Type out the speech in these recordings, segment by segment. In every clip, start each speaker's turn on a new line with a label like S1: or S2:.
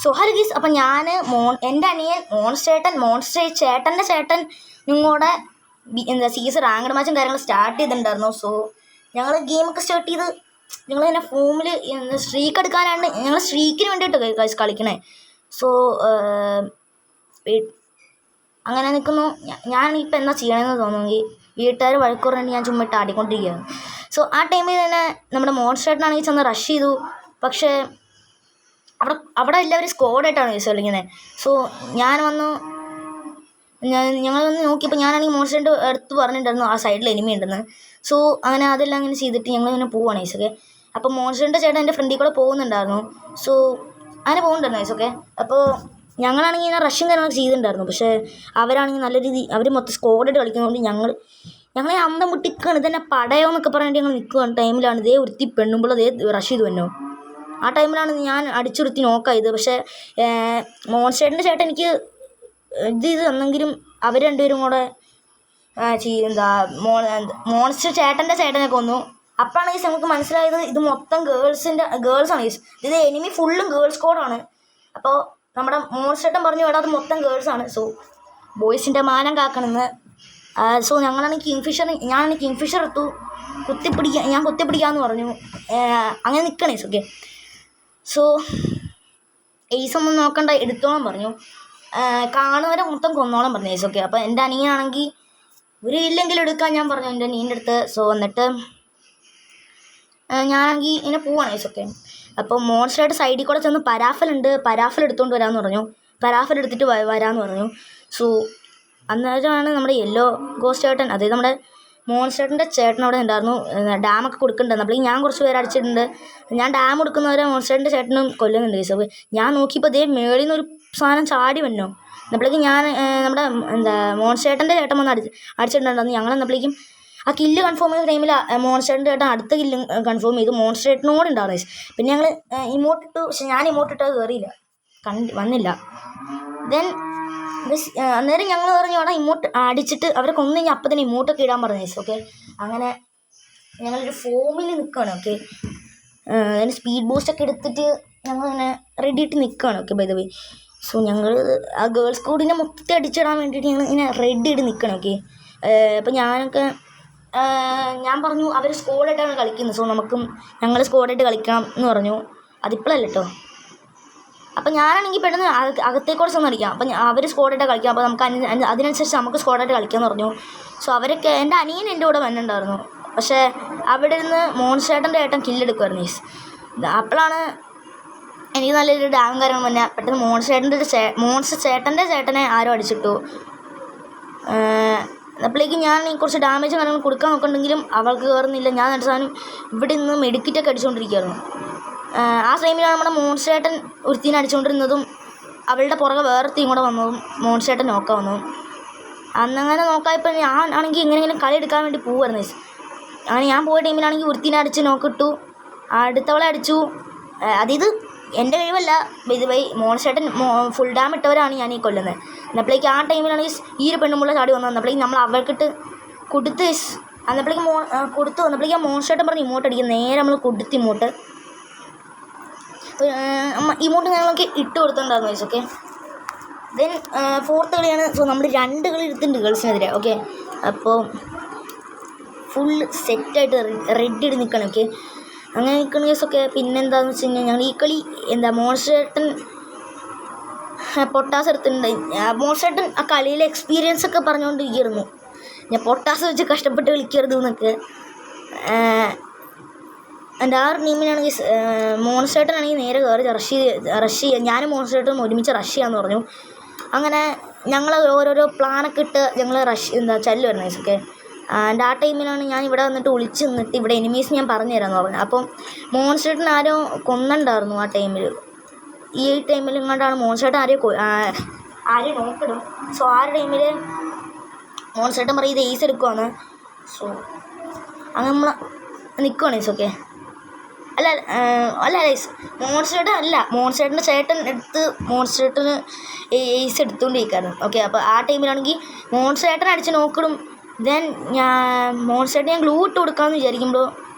S1: So hello ഗീസ്, അപ്പം ഞാൻ എൻ്റെ അനിയൻ ചേട്ടൻ്റെ ചേട്ടനും കൂടെ സീസൺ റാങ്കഡ് മാച്ചും കാര്യങ്ങളും സ്റ്റാർട്ട് ചെയ്തിട്ടുണ്ടായിരുന്നു. സോ ഞങ്ങൾ ഗെയിമൊക്കെ സ്റ്റാർട്ട് ചെയ്ത് ഞങ്ങൾ തന്നെ ഫോമിൽ സ്ട്രീക്ക് എടുക്കാനാണ് ഞങ്ങൾ സ്ട്രീക്കിന് വേണ്ടിയിട്ട് കളിക്കണേ. സോ അങ്ങനെ നിൽക്കുന്നു. ഞാനിപ്പോൾ എന്താ ചെയ്യണമെന്ന് തോന്നുമെങ്കിൽ വീട്ടുകാർ വഴക്കുറഞ്ഞ് ഞാൻ ചുമ്മാ ഇട്ട് ആടിക്കൊണ്ടിരിക്കുകയാണ്. സോ ആ ടൈമിൽ തന്നെ നമ്മുടെ മോൺസ്റ്റേട്ടനാണെങ്കിൽ ചെന്ന് റഷ് ചെയ്തു. പക്ഷേ അവിടെ എല്ലാവരും സ്ക്വാഡായിട്ടാണ് കളിക്കുന്നത്. സോ ഞങ്ങൾ വന്ന് നോക്കിയപ്പോൾ ഞാനാണെങ്കിൽ മോൺസ്റ്ററിൻ്റെ അടുത്ത് പറഞ്ഞിട്ടുണ്ടായിരുന്നു ആ സൈഡിൽ എനിമി ഉണ്ടെന്ന്. സോ അങ്ങനെ അതെല്ലാം അങ്ങനെ ചെയ്തിട്ട് ഞങ്ങളിങ്ങനെ പോവുകയാണ് ഈസൊക്കെ. അപ്പോൾ മോൺസ്റ്ററിൻ്റെ ചേട്ടൻ എൻ്റെ ഫ്രണ്ടിൽ കൂടെ പോകുന്നുണ്ടായിരുന്നു. സോ അങ്ങനെ പോകുന്നുണ്ടായിരുന്നു ഈസൊക്കെ. അപ്പോൾ ഞങ്ങളാണെങ്കിൽ ഇങ്ങനെ റഷ്യും കാര്യങ്ങളൊക്കെ ചെയ്തിട്ടുണ്ടായിരുന്നു. പക്ഷേ അവരാണെങ്കിൽ നല്ല രീതി അവർ മൊത്തം സ്ക്വാഡായിട്ട് കളിക്കുന്നതുകൊണ്ട് ഞങ്ങളെ അന്തം മുട്ടിക്കുകയാണ്. ഇതന്നെ പടയോ എന്നൊക്കെ പറഞ്ഞിട്ട് ഞങ്ങൾ നിൽക്കുകയാണ് ടൈമിലാണ് ഇതേ ഒരുത്തി പെണ്ണുമ്പോൾ അതേ റഷ് ചെയ്തു വന്നോ. ആ ടൈമിലാണ് ഞാൻ അടിച്ചുരുത്തി നോക്കായത്. പക്ഷേ മോൺസ്റ്റേട്ടൻ്റെ ചേട്ടൻ എനിക്ക് ഇത് തന്നെങ്കിലും അവർ രണ്ടുപേരും കൂടെ മോൺസ്റ്റർ ചേട്ടനെ കൊന്നു. അപ്പോഴാണ് ഗൈസ് നമുക്ക് മനസ്സിലായത് ഇത് മൊത്തം ഗേൾസാണ് ഗൈസ്. ഇത് എനിമി ഫുള്ളും ഗേൾസ് കോഡാണ്. അപ്പോൾ നമ്മുടെ മോൺസ്റ്റേട്ടൻ പറഞ്ഞു വേടാ അത് മൊത്തം ഗേൾസാണ്. സോ ബോയ്സിൻ്റെ മാനം കാക്കണമെന്ന്. സോ ഞാനാണെങ്കിൽ കിങ്ഫിഷർ എടുത്തു. ഞാൻ കുത്തിപ്പിടിക്കാമെന്ന് പറഞ്ഞു. അങ്ങനെ നിൽക്കണേ ഓക്കെ. സോ എയ്സൊന്നും നോക്കണ്ട എടുത്തോളം പറഞ്ഞു. കാണുന്നവരെ മൊത്തം കൊന്നോളം പറഞ്ഞു എയ്സ് ഓക്കെ. അപ്പോൾ എൻ്റെ അനിയനാണെങ്കിൽ ഒരു ഇല്ലെങ്കിലും എടുക്കാൻ ഞാൻ പറഞ്ഞു എൻ്റെ അനിയൻ്റെ അടുത്ത്. സോ എന്നിട്ട് ഞാനാണെങ്കിൽ ഇങ്ങനെ പോവാണ് എയ്സ് ഓക്കെ. അപ്പോൾ മോൺസ്റ്ററായിട്ട് സൈഡിൽ കൂടെ ചെന്ന് പരാഫൽ എടുത്തുകൊണ്ട് വരാമെന്ന് പറഞ്ഞു. പരാഫൽ എടുത്തിട്ട് വരാമെന്ന് പറഞ്ഞു. സോ അന്നേരമാണ് നമ്മുടെ യെല്ലോ ഗോസ്റ്റ് ചേട്ടൻ, അതായത് നമ്മുടെ മോൺസ്റ്റേട്ടൻ്റെ ചേട്ടൻ അവിടെ ഉണ്ടായിരുന്നു. ഡാമൊക്കെ കൊടുക്കുന്നുണ്ടായിരുന്നു. അപ്പോഴേക്കും ഞാൻ കുറച്ച് പേര് അടിച്ചിട്ടുണ്ട്. ഞാൻ ഡാം കൊടുക്കുന്നവരെ മോൺസ്റ്റേട്ടൻ്റെ ചേട്ടനും കൊല്ലുന്നുണ്ട് ഗൈസ്. അപ്പോൾ ഞാൻ നോക്കിയപ്പോൾ അതേ മേളിൽ നിന്നൊരു സാധനം ചാടി വന്നോ. അപ്പോഴേക്കും ഞാൻ നമ്മുടെ മോൺസ്റ്റേട്ടൻ്റെ ചേട്ടൻ വന്ന് അടിച്ചിട്ടുണ്ടായിരുന്നു. ഞങ്ങൾ എന്നപ്പോഴേക്കും ആ കില്ല് കൺഫേം ചെയ്ത ടൈമിൽ മോൺസ്റ്റേട്ടൻ്റെ ചേട്ടൻ അടുത്ത കില്ല് കൺഫേം ചെയ്തു. മോൺസ്റ്റേട്ടനോട് ഉണ്ടായിരുന്നു ഗൈസ്. പിന്നെ ഞങ്ങൾ ഇമോട്ടിട്ടു. പക്ഷെ ഞാൻ ഇമോട്ടിട്ട് കയറിയില്ല, വന്നില്ല. ദെൻ അന്നേരം ഞങ്ങൾ പറഞ്ഞു അവിടെ ഇമോട്ട് അടിച്ചിട്ട് അവരെ കൊന്നു കഴിഞ്ഞാൽ അപ്പം തന്നെ ഇമോട്ടൊക്കെ ഇടാൻ പറഞ്ഞു ഗൈസ് ഓക്കെ. അങ്ങനെ ഞങ്ങളൊരു ഫോമിൽ നിൽക്കുകയാണ് ഓക്കെ. അതിന് സ്പീഡ് ബൂസ്റ്റൊക്കെ എടുത്തിട്ട് ഞങ്ങളിങ്ങനെ റെഡി ആയിട്ട് നിൽക്കുകയാണ് okay bye the way. So ഞങ്ങൾ ആ ഗേൾസ് കോഡിനെ മൊത്തം അടിച്ചിടാൻ വേണ്ടിയിട്ട് ഞങ്ങൾ ഇങ്ങനെ റെഡി ആയിട്ട് നിൽക്കണം ഓക്കെ. അപ്പോൾ ഞാൻ പറഞ്ഞു അവർ സ്ക്വാഡായിട്ടാണ് കളിക്കുന്നത്. സോ ഞങ്ങൾ സ്ക്വാഡായിട്ട് കളിക്കണം എന്ന് പറഞ്ഞു. അതിപ്പോഴല്ല കേട്ടോ. അപ്പം ഞാനാണെങ്കിൽ പെട്ടെന്ന് അകത്തേക്കൂടെ ചെന്ന് കളിക്കാം. അപ്പം അവർ സ്ക്വാഡായിട്ട് കളിക്കാം. അപ്പോൾ നമുക്ക് അതിനനുസരിച്ച് നമുക്ക് സ്ക്വാഡായിട്ട് കളിക്കാമെന്ന് പറഞ്ഞു. സോ അവരൊക്കെ എൻ്റെ അനിയൻ എൻ്റെ കൂടെ വന്നിട്ടുണ്ടായിരുന്നു. പക്ഷേ അവിടെ ഇരുന്ന് മോൺസ്റ്റേട്ടൻ്റെ ഏട്ടൻ കില്ലെടുക്കുമായിരുന്നു ഗൈസ്. അപ്പോഴാണ് എനിക്ക് നല്ലൊരു ഡാം കാര്യങ്ങൾ തന്നെ പെട്ടെന്ന് മോൺസ്റ്റർ ചേട്ടൻ്റെ ചേട്ടനെ ആരോ അടിച്ചിട്ടു. അപ്പോഴേക്കും ഞാൻ കുറച്ച് ഡാമേജും കാര്യങ്ങൾ കൊടുക്കാൻ നോക്കുന്നുണ്ടെങ്കിലും അവൾക്ക് കയറുന്നില്ല. ഞാൻ എന്നിട്ട് സാധനം ഇവിടെ നിന്ന് മെഡിക്കിറ്റൊക്കെ അടിച്ചുകൊണ്ടിരിക്കുകയായിരുന്നു. ആ ടൈമിലാണ് നമ്മുടെ മോൺസ്റ്റേട്ടൻ ഒരുത്തീനെ അടിച്ചുകൊണ്ടിരുന്നതും അവളുടെ പുറകെ വേറൊരുത്തീം കൂടെ വന്നതും മോൺസ്റ്റേട്ടൻ നോക്കാൻ വന്നതും. അന്നങ്ങനെ നോക്കായപ്പോൾ ഞാൻ ആണെങ്കിൽ എങ്ങനെയെങ്കിലും കളി എടുക്കാൻ വേണ്ടി പോകുമായിരുന്നു. അങ്ങനെ ഞാൻ പോയ ടൈമിലാണെങ്കിൽ ഒരുത്തീനെ അടിച്ച് നോക്കിട്ടു. അടുത്തവളെ അടിച്ചു. അതായത് എൻ്റെ കഴിവല്ല ഇത് മോൺസ്റ്റേട്ടൻ ഫുൾ ഡാം ഇട്ടവരാണ് ഞാൻ ഈ കൊല്ലുന്നത്. എന്നപ്പോഴേക്കും ആ ടൈമിലാണെങ്കിൽ ഈ ഒരു പെണ്ണുമുള്ള ചാടി വന്നപ്പോഴേക്കും നമ്മൾ അവൾക്കിട്ട് കൊടുത്ത് അന്നപ്പോഴേക്കും വന്നപ്പോഴേക്കും ആ മോൺസ്റ്റേട്ടൻ പറഞ്ഞ് ഇമോട്ട് അടിക്കും. നേരെ നമ്മൾ കൊടുത്ത് ഇമോട്ട് ഞങ്ങളൊക്കെ ഇട്ട് കൊടുത്തിട്ടുണ്ടായിരുന്നു ഗൈസ് ഓക്കെ. ദെൻ ഫോർത്ത് കളിയാണ്. സോ നമ്മൾ 2 കളി എടുത്തിട്ടുണ്ട് ഗേൾസിനെതിരെ ഓക്കെ. അപ്പോൾ ഫുള്ള് സെറ്റായിട്ട് റെഡി ആയിട്ട് നിൽക്കണം ഓക്കെ. അങ്ങനെ നിൽക്കുന്ന ഗൈസ് ഒക്കെ. പിന്നെന്താണെന്ന് വെച്ച് കഴിഞ്ഞാൽ ഞങ്ങൾ ഈ കളി മോൺസ്റ്റേട്ടൻ പൊട്ടാസ് എടുത്തിട്ടുണ്ട്. മോൺസ്റ്റേട്ടൻ ആ കളിയിലെ എക്സ്പീരിയൻസ് ഒക്കെ പറഞ്ഞുകൊണ്ടിരിക്കുന്നു. ഞാൻ പൊട്ടാസ് വെച്ച് കഷ്ടപ്പെട്ട് കളിക്കരുത് എന്നൊക്കെ. എൻ്റെ ആ ഒരു ടീമിനാണെങ്കിൽ മോൺസ്റ്റേട്ടനാണെങ്കിൽ നേരെ കയറി റഷ് ചെയ്യുക. ഞാനും മോൺസ്റ്റേട്ടനും ഒരുമിച്ച് റഷ് ചെയ്യാമെന്ന് പറഞ്ഞു. അങ്ങനെ ഞങ്ങൾ ഓരോരോ പ്ലാനൊക്കെ ഇട്ട് ഞങ്ങൾ ചല്ല് വരുന്നത് ഗൈസ് ഓക്കെ. എൻ്റെ ആ ടൈമിലാണ് ഞാൻ ഇവിടെ വന്നിട്ട് ഒളിച്ച് നിന്നിട്ട് ഇവിടെ എനിമീസ് ഞാൻ പറഞ്ഞു തരാമെന്ന് പറഞ്ഞു. അപ്പം മോൺസ്റ്റേട്ടൻ ആരോ കൊന്നുണ്ടായിരുന്നു ആ ടൈമിൽ. ഈ ടൈമിൽ ഇങ്ങോട്ടാണ് മോൺസ്റ്റേട്ടൻ ആരെയും നോക്കിടും. സോ ആ ഒരു ടൈമിൽ മോൺസ്റ്റേട്ടൻ പറയും ഇത് എയ്സ് എടുക്കുവാണ്. സോ അങ്ങനെ നമ്മൾ നിൽക്കുവാണ് ഗൈസ് ഓക്കെ. അല്ല ഗൈസ് മോൺസ്റ്റേട്ടൻ്റെ ചേട്ടൻ എടുത്ത് മോൺസ്റ്റേട്ടന് എയ്സ് എടുത്തുകൊണ്ടിരിക്കായിരുന്നു ഓക്കെ. അപ്പോൾ ആ ടൈമിലാണെങ്കിൽ മോൺസ്റ്റേട്ടൻ അടിച്ച് നോക്കിടും. ദെൻ മോൺസ്റ്റേട്ടൻ ഞാൻ ഗ്ലൂ ഇട്ട് കൊടുക്കാമെന്ന് വിചാരിക്കുമ്പോൾ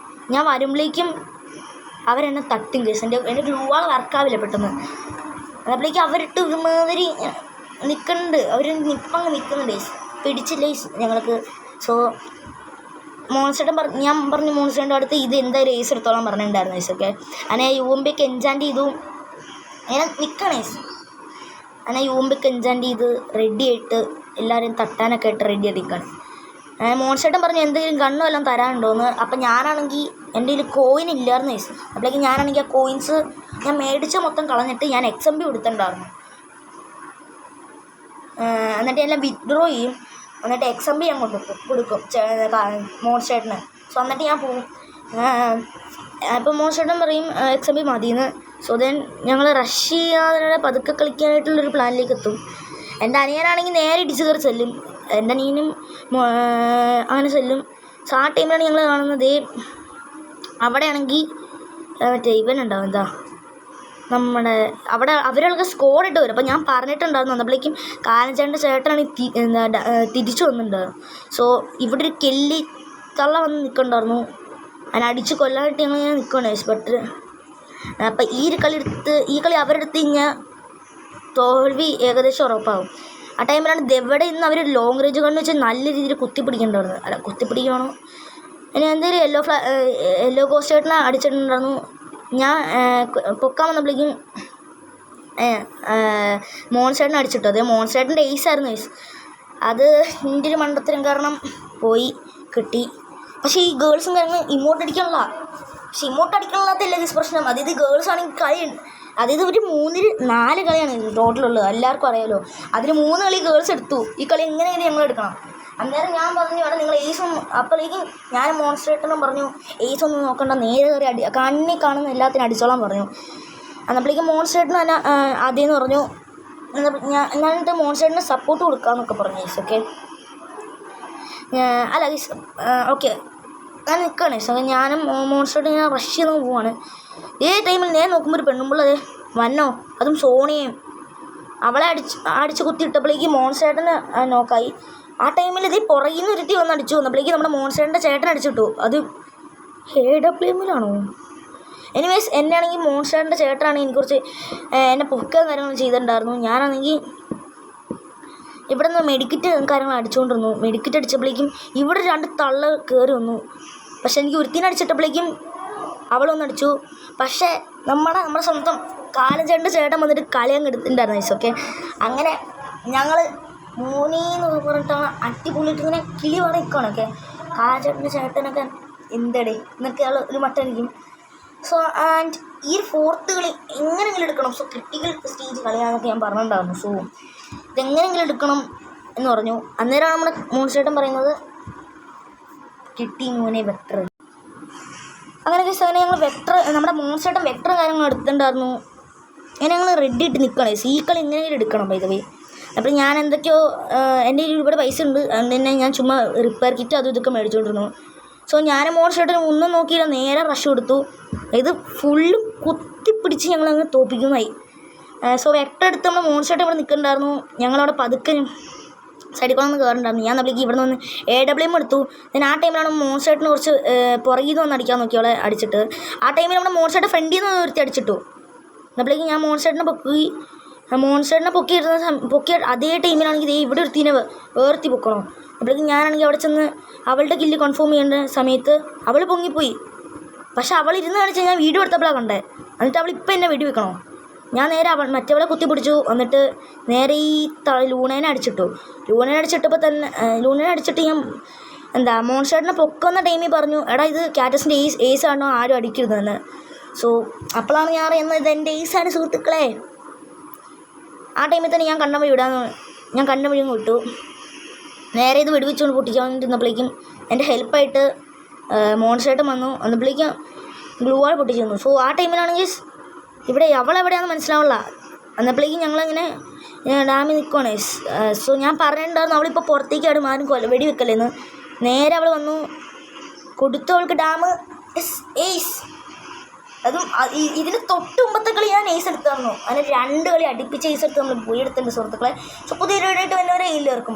S1: ഞാൻ വരുമ്പോഴേക്കും അവരെന്നെ തട്ടും ഗൈസ്. എൻ്റെ ഗ്ലൂ വർക്കാവില്ല പെട്ടെന്ന്. അതപ്പോഴേക്കും അവരിട്ട് ഒരുമാതിരി നിൽക്കുന്നുണ്ട്, അവർ നിപ്പങ്ങ് നിൽക്കുന്നുണ്ട് ഗൈസ്. പിടിച്ചില്ല ഞങ്ങൾക്ക്. സോ മോൺസ്റ്റേട്ടൻ ഞാൻ പറഞ്ഞു മോൺസ്റ്റേട്ടൻ്റെ അടുത്ത് ഇത് എന്തായാലും ഏസ് എടുത്തോളാൻ പറഞ്ഞിട്ടുണ്ടായിരുന്നു ഗൈസ്. ഓക്കെ, അങ്ങനെ യൂമ്പിക്ക് എൻചാൻറ്റ് ചെയ്തു, അങ്ങനെ നിൽക്കണം ഗൈസ്. അങ്ങനെ യൂമ്പിക്ക് എൻചാൻറ്റ് ചെയ്ത് റെഡി ആയിട്ട് എല്ലാവരെയും തട്ടാനൊക്കെ ആയിട്ട് റെഡി ആയിട്ട് നിൽക്കണം. മോൺസ്റ്റേട്ടൻ പറഞ്ഞു എന്തെങ്കിലും ഗണ്ണോ എല്ലാം തരാനുണ്ടോയെന്ന്. അപ്പം ഞാനാണെങ്കിൽ എൻ്റെ കയ്യിൽ കോയിൻ ഇല്ലായിരുന്നു ഗൈസ്. അപ്പോഴേക്കും ഞാനാണെങ്കിൽ ആ കോയിൻസ് ഞാൻ മേടിച്ച് മൊത്തം കളഞ്ഞിട്ട് ഞാൻ XMB കൊടുത്തിട്ടുണ്ടായിരുന്നു. എന്നിട്ട് എല്ലാം വിത്ഡ്രോ ചെയ്യും, എന്നിട്ട് XMB ഞാൻ കൊടുക്കും മോൺസ്റ്റേട്ടന്. സോ എന്നിട്ട് ഞാൻ പോവും. അപ്പം മോൺസ്റ്റേട്ടൻ പറയും XMB മതിയെന്ന്. സോ ദെൻ ഞങ്ങൾ റഷ് ചെയ്യാതെ പതുക്കെ കളിക്കാനായിട്ടുള്ളൊരു പ്ലാനിലേക്ക് എത്തും. എൻ്റെ അനിയനാണെങ്കിൽ നേരെ ഇടിച്ച് കയറി ചെല്ലും, എൻ്റെ അനിയനും അങ്ങനെ ചെല്ലും. സോ ആ ടൈമിലാണ് ഞങ്ങൾ കാണുന്നത് അവിടെയാണെങ്കിൽ മറ്റേ ഇവനുണ്ടാവും, എന്താ നമ്മുടെ അവിടെ അവരൊക്കെ സ്കോഡ് ഇട്ട് വരും. അപ്പോൾ ഞാൻ പറഞ്ഞിട്ടുണ്ടായിരുന്നു, വന്നപ്പോഴേക്കും കാലഞ്ചേട്ടൻ്റെ ചേട്ടനാണ് തിരിച്ചു വന്നിട്ടുണ്ടായിരുന്നു. സോ ഇവിടെ ഒരു കെല്ലി തള്ള വന്ന് നിൽക്കുന്നുണ്ടായിരുന്നു, അതിനെ അടിച്ച് കൊല്ലാനായിട്ട് ഞങ്ങൾ ഇങ്ങനെ നിൽക്കുകയാണ്. ബട്ട് അപ്പം ഈ കളി അവരുടെ അടുത്ത് കഴിഞ്ഞാൽ തോൽവി ഏകദേശം ഉറപ്പാകും. ആ ടൈമിലാണ് എവിടെ ഇന്ന് അവർ ലോങ് റേഞ്ച് കണ്ണ് വെച്ച് നല്ല രീതിയിൽ കുത്തിപ്പിടിക്കേണ്ടായിരുന്നു. അല്ല കുത്തിപ്പിടിക്കണോ ഇനി എന്തെങ്കിലും യെല്ലോ ഗോസ്റ്റേട്ടനെ അടിച്ചിട്ടുണ്ടായിരുന്നു. ഞാൻ പൊക്കാൻ വന്നപ്പോഴേക്കും മോൺസ്റ്റേട്ടനെ അടിച്ചിട്ടു. അതേ മോൺസ്റ്റേട്ടൻ്റെ ഏസായിരുന്നു ഏസ്. അത് എൻ്റെ ഒരു മണ്ടത്തരം കാരണം പോയി കിട്ടി. പക്ഷേ ഈ ഗേൾസും കാര്യങ്ങൾ ഇമോട്ട് അടിക്കാനുള്ള അടിക്കാനുള്ളതല്ല ഗീസ് പ്രശ്നം. അതായത് ഗേൾസ് ആണെങ്കിൽ കളിയുണ്ട്, അതായത് ഒരു 3-4 കളിയാണ് ടോട്ടലുള്ളത്, എല്ലാവർക്കും അറിയാമല്ലോ. അതിൽ 3 കളി ഗേൾസ് എടുത്തു. ഈ കളി എങ്ങനെയാണ് ഞങ്ങൾ എടുക്കണം. അന്നേരം ഞാൻ പറഞ്ഞു അവിടെ നിങ്ങൾ ഏസും, അപ്പോഴേക്കും ഞാൻ മോൺസ്റ്റേട്ടനും പറഞ്ഞു ഏസൊന്നും നോക്കണ്ട, നേരെ കയറി കണ്ണി കാണുന്ന എല്ലാത്തിനും അടിച്ചോളാൻ പറഞ്ഞു. അന്നപ്പോഴേക്കും മോൺസ്റ്റേട്ടനും തന്നെ ആദ്യം പറഞ്ഞു ഞാനിട്ട് മോൺസ്റ്റേട്ടന് സപ്പോർട്ട് കൊടുക്കാമെന്നൊക്കെ പറഞ്ഞു ഏസ്. ഓക്കെ, അല്ല ഗീസ് ഓക്കെ ഞാൻ നിൽക്കുകയാണ് ഏസ്. ഞാനും മോൺസ്റ്റേട്ടൻ ഞാൻ റഷ് ചെയ്ത് പോവാണ്. ടൈമിൽ ഞാൻ നോക്കുമ്പോൾ ഒരു പെണ്ണുമ്പിള്ളത് വന്നോ, അതും സോണിയയും. അവളെ അടിച്ച് കുത്തിയിട്ടപ്പോഴേക്കും മോൺസ്റ്റേട്ടന് നോക്കായി. ആ ടൈമിൽ പുറകിൽ നിന്ന് ഒരുത്തി വന്ന് അടിച്ചു വന്നപ്പോഴേക്കും നമ്മുടെ മോൺസ്റ്റേട്ടൻ്റെ ചേട്ടൻ അടിച്ചിട്ടു. അത് AWMലാണോ? എനിവേസ് എന്നെ ആണെങ്കിൽ മോൺസ്റ്റേട്ടൻ്റെ ചേട്ടനാണെങ്കിൽ എനിക്ക് കുറച്ച് എന്നെ പൊക്കുക കാര്യങ്ങൾ ചെയ്തിട്ടുണ്ടായിരുന്നു. ഞാനാണെങ്കിൽ ഇവിടെ നിന്ന് മെഡിക്കറ്റ് കാര്യങ്ങൾ അടിച്ചുകൊണ്ടിരുന്നു. മെഡിക്കറ്റ് അടിച്ചപ്പോഴേക്കും ഇവിടെ 2 തള്ള കയറി വന്നു. പക്ഷെ എനിക്ക് ഒരുത്തിനെ അടിച്ചിട്ടപ്പോഴേക്കും അവളൊന്നടിച്ചു. പക്ഷേ നമ്മുടെ സ്വന്തം കാലഞ്ചേട്ടൻ്റെ ചേട്ടൻ വന്നിട്ട് കളി അങ്ങ് എടുത്തിട്ടുണ്ടായിരുന്നു ഗൈസ്. ഓക്കെ, അങ്ങനെ ഞങ്ങൾ മൂന്നീന്ന് പറഞ്ഞിട്ടാണ് അടിപൊളിയിട്ട് ഇങ്ങനെ കിളി പറഞ്ഞ് നിൽക്കുകയാണ്. ഓക്കെ, കാലഞ്ചേട്ടൻ്റെ ചേട്ടനൊക്കെ എന്തടേ എന്നൊക്കെ ഒരു മട്ടനിരിക്കും. സോ ആൻഡ് ഈ 4th കളി എങ്ങനെയെങ്കിലും എടുക്കണം. സോ ക്രിട്ടിക്കൽ സ്റ്റേജ് കളിയാണെന്നൊക്കെ ഞാൻ പറഞ്ഞിട്ടുണ്ടായിരുന്നു. സോ ഇതെങ്ങനെയെങ്കിലും എടുക്കണം എന്ന് പറഞ്ഞു. അന്നേരമാണ് നമ്മുടെ മോൺസ്റ്റേട്ടൻ പറയുന്നത് കിട്ടി മോനെ വെക്ടർ. അങ്ങനെ ഗൈസ് അങ്ങനെ ഞങ്ങൾ നമ്മുടെ മോൺസ്റ്റേട്ടൻ വെക്ടർ കാര്യങ്ങൾ എടുത്തിട്ടുണ്ടായിരുന്നു. അങ്ങനെ ഞങ്ങൾ റെഡി ആയിട്ട് നിൽക്കണം. ഈ കളി എങ്ങനെയെങ്കിലും എടുക്കണം ബൈ ദ വേ. അപ്പോൾ ഞാൻ എന്തൊക്കെയോ എൻ്റെ കയ്യിൽ ഒരുപാട് പൈസ ഉണ്ട്, അതുകൊണ്ട് തന്നെ ഞാൻ ചുമ്മാ റിപ്പയർ കിറ്റ് അതും ഇതൊക്കെ മേടിച്ചുകൊണ്ടിരുന്നു. സോ ഞാൻ മോൺസ്റ്റേട്ടൻ ഒന്നും നോക്കിയില്ല, നേരെ റഷ് കൊടുത്തു. ഇത് ഫുള്ള് കുത്തിപ്പിടിച്ച് ഞങ്ങളങ്ങ് തോപ്പിക്കുന്നതായി. സോ വെക്ടർ എടുത്ത് നമ്മൾ മോൺസ്റ്റേട്ടൻ ഇവിടെ നിൽക്കുന്നുണ്ടായിരുന്നു. ഞങ്ങളവിടെ പതുക്കെ സൈഡിൽ കൂടെ ഒന്ന് കയറുന്നുണ്ടായിരുന്നു. ഞാൻ നമ്മളേക്ക് ഇവിടെ നിന്ന് AWM എടുത്തു. then ആ ടൈമിലാണ് മോൺസ്റ്റേട്ടന് കുറച്ച് പുറകിൽ നിന്ന് വന്ന് അടിക്കാൻ നോക്കി അവളെ അടിച്ചിട്ട്. ആ ടൈമിൽ നമ്മുടെ മോൺസ്റ്റേട്ടൻ ഫ്രണ്ടിൽ നിന്ന് നിർത്തി അടിച്ചിട്ടു. അപ്പോഴേക്ക് ഞാൻ മോൺസ്റ്റേട്ടനെ പൊക്കിയ അതേ ടൈമിലാണെങ്കിൽ ഇവിടെ ഒരുത്തിനെ വേർത്തി പൊക്കണോ. അപ്പോഴേക്കും ഞാനാണെങ്കിൽ അവിടെ ചെന്ന് അവളുടെ കില്ല് കൺഫേം ചെയ്യേണ്ട സമയത്ത് അവൾ പൊങ്ങിപ്പോയി. പക്ഷെ അവൾ ഇരുന്ന് കാണിച്ചാൽ ഞാൻ വീഡിയോ എടുത്തപ്പോഴാണ് കണ്ടേ. എന്നിട്ട് അവൾ ഇപ്പം എന്നെ വെടി വെക്കണോ. ഞാൻ നേരെ മറ്റവളെ കുത്തിപ്പിടിച്ചു. എന്നിട്ട് നേരെ ഈ ലൂണേനെ അടിച്ചിട്ടപ്പോൾ തന്നെ ലൂണേനെ അടിച്ചിട്ട് ഞാൻ മോൺസ്റ്റേട്ടനെ പൊക്കുന്ന ടൈമിൽ പറഞ്ഞു എടാ ഇത് കാറ്റസിൻ്റെ ഏസ് ആണോ ആരും അടിക്കരുതെന്ന്. സോ അപ്പോഴാണ് ഞാൻ അറിയുന്നത് ഇതെൻ്റെ ഏസാണ് സുഹൃത്തുക്കളെ. ആ ടൈമിൽ തന്നെ ഞാൻ കണ്ണ വഴി വിട്ടു. നേരെ ഇത് വെടിവെച്ചുകൊണ്ട് പൊട്ടിച്ചുകൊണ്ടിരുന്നപ്പോഴേക്കും എൻ്റെ ഹെൽപ്പായിട്ട് മോൺസ്റ്റേട്ടൻ വന്നപ്പോഴേക്കും ഗ്ലൂ വാൾ പൊട്ടിച്ചു തന്നു. സോ ആ ടൈമിലാണെങ്കിൽ ഇവിടെ അവളെവിടെയാണെന്ന് മനസ്സിലാവില്ല. എന്നപ്പോഴേക്കും ഞങ്ങളിങ്ങനെ ഡാമിൽ നിൽക്കുവാണ്. സോ ഞാൻ പറഞ്ഞിട്ടുണ്ടായിരുന്നു അവളിപ്പോൾ പുറത്തേക്ക് ആടും ആരും വെടി വെക്കല്ലേന്ന്. നേരെ അവൾ വന്നു കൊടുത്തു അവൾക്ക് ഡാം ഏസ്. അതും ഇതിന് തൊട്ട് മുമ്പത്തെ കളി ഞാൻ ഏസ് എടുത്തായിരുന്നു. അതിന് 2 കളി അടുപ്പിച്ച് ഏസ് എടുത്ത് നമ്മൾ പോയി എടുത്തിട്ടുണ്ട് സുഹൃത്തുക്കളെ. സോ പുതിയ വീഡിയോ ആയിട്ട് വന്നവരെ എല്ലാവർക്കും പോയി.